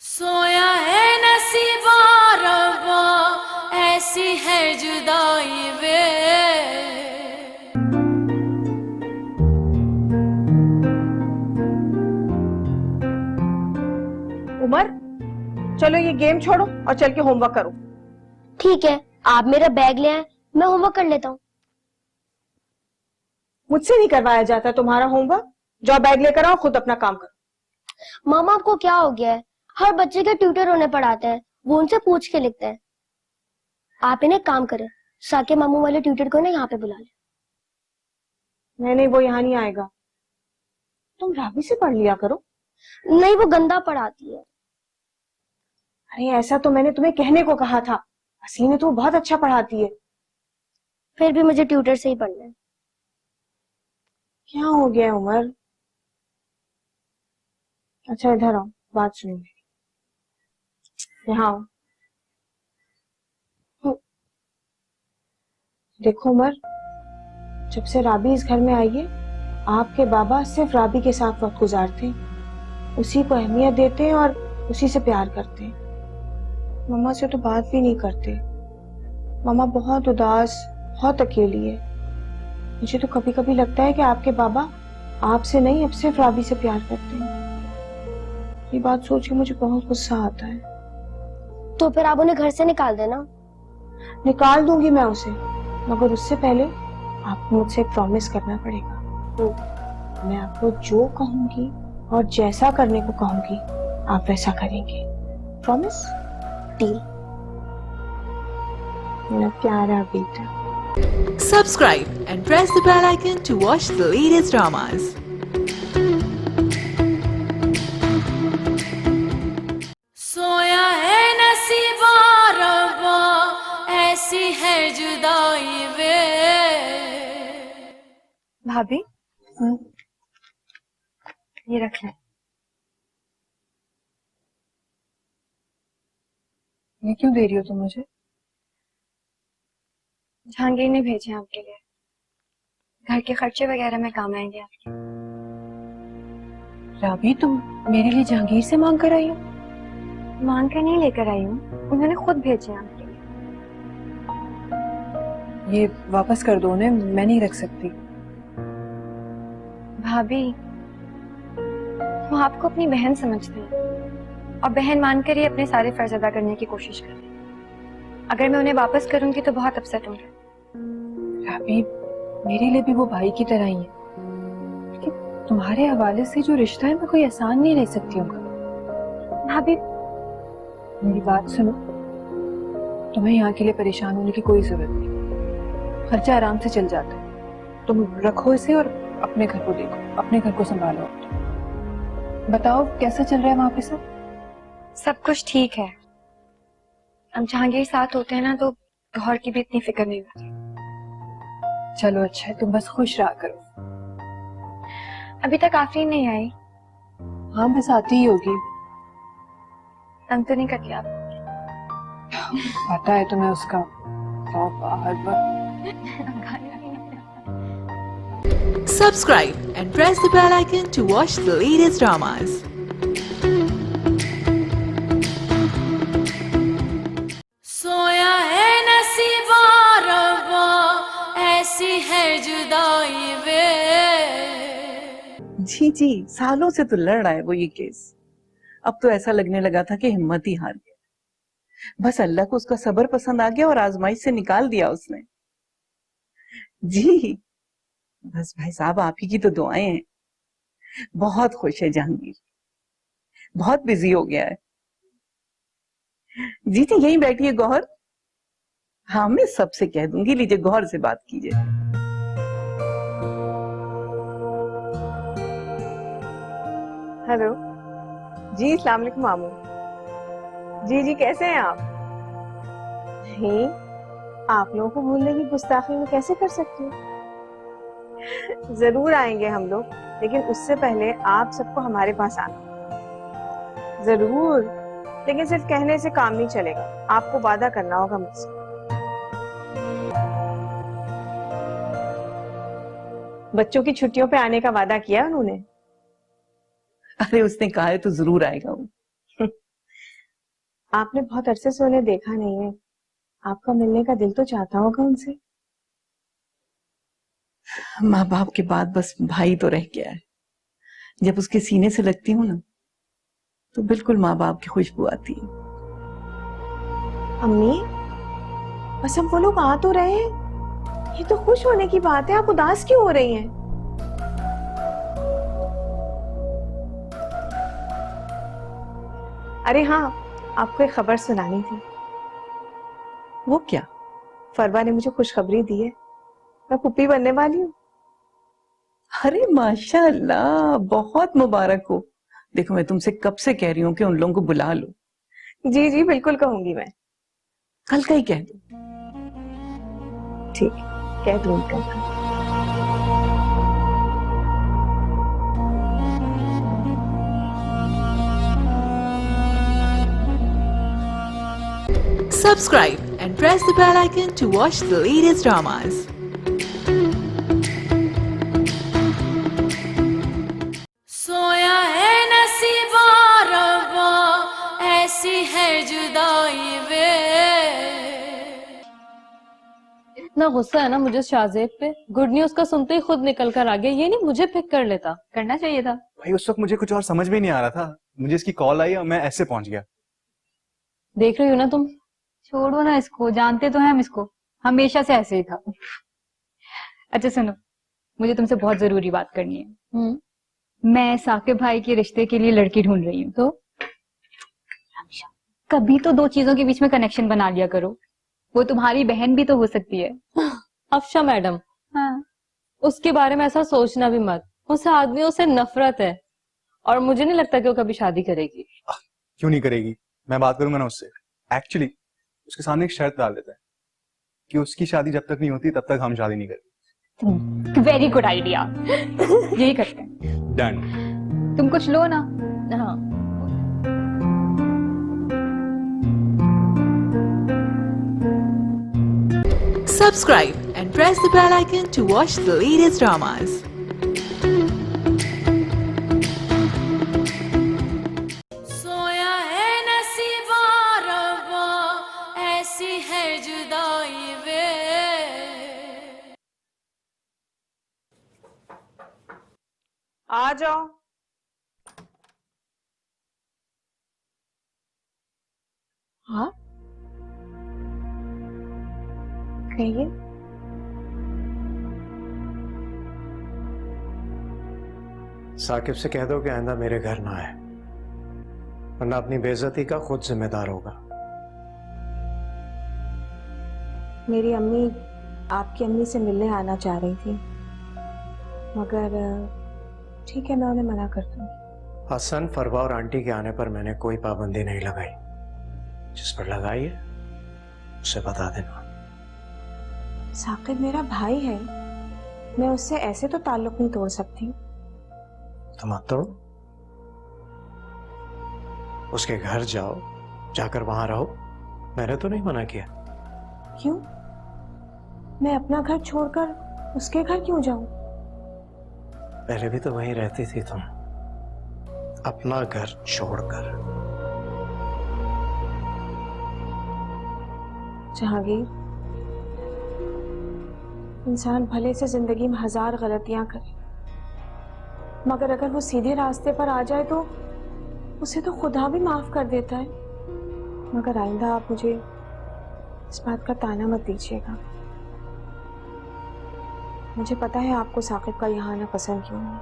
सोया है नसीबा रब्बा, ऐसी है जुदाई वे। उमर, चलो ये गेम छोड़ो और चल के होमवर्क करो। ठीक है, आप मेरा बैग ले आए, मैं होमवर्क कर लेता हूँ। मुझसे नहीं करवाया जाता तुम्हारा होमवर्क। जाओ बैग लेकर आओ, खुद अपना काम करो। मामा आपको क्या हो गया है? हर बच्चे के ट्यूटर उन्हें पढ़ाते हैं, वो उनसे पूछ के लिखते हैं। आप इन्हें काम करें, साके मामू वाले ट्यूटर को ना यहाँ पे बुला ले। नहीं, वो यहाँ नहीं आएगा। तुम रावी से पढ़ लिया करो। नहीं, वो गंदा पढ़ाती है। अरे ऐसा तो मैंने तुम्हें कहने को कहा था। असली में तो वो बहुत अच्छा पढ़ाती है। फिर भी मुझे ट्यूटर से ही पढ़ना है। क्या हो गया उमर? अच्छा इधर आओ, बात सुनो। यहाँ आओ। देखो उमर, जब से राबी इस घर में आई है, आपके बाबा सिर्फ राबी के साथ वक्त गुजारते हैं, उसी को अहमियत देते हैं और उसी से प्यार करते हैं। मम्मा से तो बात भी नहीं करते। मम्मा बहुत उदास, बहुत अकेली है। मुझे तो कभी कभी लगता है कि आपके बाबा आपसे नहीं, अब सिर्फ राबी से प्यार करते हैं। ये बात सोच के मुझे बहुत गुस्सा आता है। तो फिर आप उन्हें घर से निकाल देना। निकाल दूंगी मैं उसे, मगर उससे पहले आपको मुझसे एक प्रॉमिस करना पड़ेगा। तो मैं आपको जो कहूंगी और जैसा करने को कहूंगी, आप वैसा करेंगे। प्रॉमिस? डील। मेरा प्यारा बेटा। Subscribe and press the bell icon to watch the latest dramas. सोया है नसीबा रब्बा, ऐसी है जुदाई वे। भाभी, ये रख लें। ये क्यों दे रही हो तुम मुझे? जहांगीर ने भेजे हैं आपके लिए। घर के खर्चे वगैरह में काम आएंगे आपके। राबी, तुम मेरे लिए जहांगीर से मांग कर आई हो? मांग कर नहीं लेकर आई हूँ, उन्होंने खुद भेजे हैं आपके लिए। ये वापस कर दो उन्हें, मैं नहीं रख सकती। भाभी, वो आपको अपनी बहन समझते हैं और बहन मानकर ही अपने सारे फर्ज अदा करने की कोशिश कर रहे हैं। अगर मैं उन्हें वापस करूंगी तो बहुत अपसेट होंगे। राबी, मेरे लिए भी वो भाई की तरह ही है, लेकिन तुम्हारे हवाले से जो रिश्ता है मैं कोई आसान नहीं रह सकती हूँ। भाभी, मेरी बात सुनो, तुम्हें यहाँ के लिए परेशान होने की कोई जरूरत नहीं। खर्चा आराम से चल जाता है। तुम रखो इसे और अपने घर को देखो, अपने घर को संभालो। बताओ कैसा चल रहा है वहां पे सब? सब कुछ ठीक है। हम जहांगीर साथ होते हैं ना, तो गौहर की भी इतनी फिक्र नहीं होती। चलो अच्छा है, तुम बस खुश रहा करो। अभी तक आफरीन नहीं आई? हाँ, बस आती ही होगी। तंग तो नहीं करती आप? पता है तुम्हें उसका हर वक्त। Subscribe and press the bell icon to watch the latest dramas. सोया है नसीबा रब्बा, ऐसी है जुदाई वे। जी जी, सालों से तो लड़ रहा है वो ये केस। अब तो ऐसा लगने लगा था कि हिम्मत ही हार गया। बस अल्लाह को उसका सब्र पसंद आ गया और आजमाइश से निकाल दिया उसने। जी, बस भाई साहब आप ही की तो दुआएं हैं। बहुत खुश है जहांगीर, बहुत बिजी हो गया है। जी जी, यहीं बैठिए गौहर। हाँ, मैं सबसे कह दूंगी, लीजिए गौहर से बात कीजिए। हेलो जी, अस्सलाम वालेकुम मामू। जी जी, कैसे हैं आप? नहीं, आप लोगों को भूलने की गुस्ताखी में कैसे कर सकती हूँ? जरूर आएंगे हम लोग, लेकिन उससे पहले आप सबको हमारे पास आना जरूर। लेकिन सिर्फ कहने से काम नहीं चलेगा, आपको वादा करना होगा मुझसे। बच्चों की छुट्टियों पे आने का वादा किया उन्होंने। अरे उसने कहा है तो जरूर आएगा वो। आपने बहुत अरसे से उन्हें देखा नहीं है, आपका मिलने का दिल तो चाहता होगा उनसे। माँ बाप के बाद बस भाई तो रह गया है। जब उसके सीने से लगती हूँ ना, तो बिल्कुल माँ बाप की खुशबू आती है। अम्मी, बस अब वो लोग आ तो रहे हैं, ये तो खुश होने की बात है, आप उदास क्यों हो रही हैं? अरे हाँ, आपको एक खबर सुनानी थी। वो क्या? फरवा ने मुझे खुशखबरी दी है, मैं पुप्पी बनने वाली हूँ। अरे माशाअल्लाह, बहुत मुबारक हो। देखो, मैं तुमसे कब से कह रही हूँ कि उन लोगों को बुला लो। जी जी बिल्कुल कहूंगी मैं। कल का ही कह दो। ठीक, कह दूंगी कल। Subscribe and press the bell icon to watch the latest dramas. सोया है नसीबा रब्बा, ऐसी है जुदाई वे। इतना गुस्सा है ना मुझे शाहजेब पे। गुड न्यूज का सुनते ही खुद निकल कर आ गया। ये नहीं मुझे पिक कर लेता, करना चाहिए था। भाई उस वक्त मुझे कुछ और समझ में नहीं आ रहा था, मुझे इसकी कॉल आई और मैं ऐसे पहुंच गया। देख रही हो ना तुम। छोड़ो ना इसको, जानते तो हैं हम इसको, हमेशा से ऐसे ही था। अच्छा सुनो, मुझे तुमसे बहुत जरूरी बात करनी है। मैं साकिब भाई के रिश्ते के लिए लड़की ढूंढ रही हूँ। तो कभी तो दो चीजों के बीच में कनेक्शन बना लिया करो। वो तुम्हारी बहन भी तो हो सकती है। अफशा मैडम, हाँ। उसके बारे में ऐसा सोचना भी मत। उस आदमियों से नफरत है और मुझे नहीं लगता कि वो कभी शादी करेगी। क्यों नहीं करेगी, मैं बात करूंगा ना उससे। एक्चुअली उसके सामने एक शर्त डाल देता है कि उसकी शादी जब तक नहीं होती तब तक हम शादी नहीं करेंगे। वेरी गुड आइडिया, यही करते हैं। डन। तुम कुछ लो ना। हाँ, Subscribe and press the bell icon to watch the latest dramas. सोया है नसीबा रब्बा, ऐसी है जुदाई वे। आ जाओ। हाँ, कहिए। साकिब से कह दो कि आइंदा मेरे घर ना आए, वरना अपनी बेइज्जती का खुद जिम्मेदार होगा। मेरी अम्मी आपकी अम्मी से मिलने आना चाह रही थी, मगर ठीक है, मैं उन्हें मना कर दूंगी। हसन, फरवा और आंटी के आने पर मैंने कोई पाबंदी नहीं लगाई। जिस पर लगाई है उसे बता देना। साकिब मेरा भाई है, मैं उससे ऐसे तो ताल्लुक नहीं तोड़ सकती। तो मत तोड़ो, उसके घर जाओ, जाकर वहां रहो। मैंने तो नहीं मना किया। क्यों? मैं अपना घर छोड़कर उसके घर क्यों जाऊं? पहले भी तो वहीं रहती थी तुम, अपना घर छोड़कर। जहांगीर, इंसान भले से जिंदगी में हजार गलतियां करे, मगर अगर वो सीधे रास्ते पर आ जाए तो उसे तो खुदा भी माफ कर देता है। मगर आइंदा आप मुझे इस बात का ताना मत दीजिएगा। मुझे पता है आपको साकिब का यहाँ आना पसंद क्यों नहीं,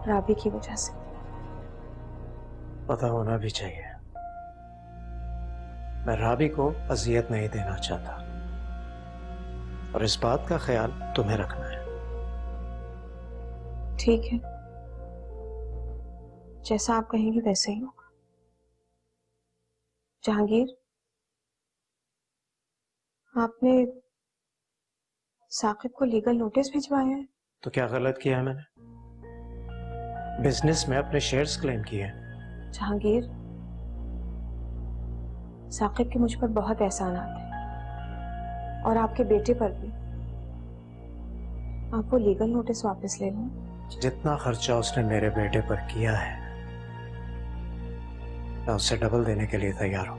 राबी की वजह से। पता होना भी चाहिए। मैं राबी को अजियत नहीं देना चाहता, और इस बात का ख्याल तुम्हें रखना है। ठीक है, जैसा आप कहेंगे वैसे ही होगा। जहांगीर, आपने साकिब को लीगल नोटिस भिजवाया है? तो क्या गलत किया है मैंने? बिजनेस में अपने शेयर्स क्लेम किए हैं। जहांगीर, साकिब के मुझ पर बहुत एहसान आता है, और आपके बेटे पर भी। आप वो लीगल नोटिस वापस ले लें। जितना खर्चा उसने मेरे बेटे पर किया है, मैं उससे डबल देने के लिए तैयार हूं।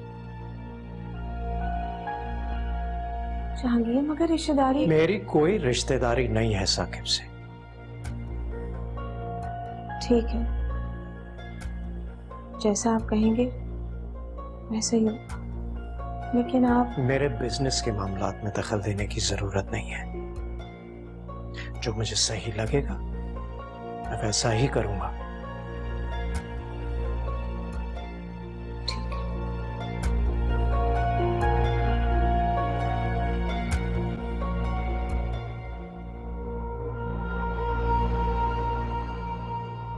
जहांगीर मगर रिश्तेदारी मेरी कोई रिश्तेदारी नहीं है साकिब से। ठीक है, जैसा आप कहेंगे वैसे ही हो, लेकिन आप मेरे बिजनेस के मामलात में दखल देने की जरूरत नहीं है। जो मुझे सही लगेगा मैं वैसा ही करूंगा।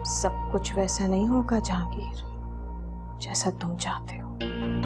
सब कुछ वैसा नहीं होगा जहांगीर, जैसा तुम चाहते हो।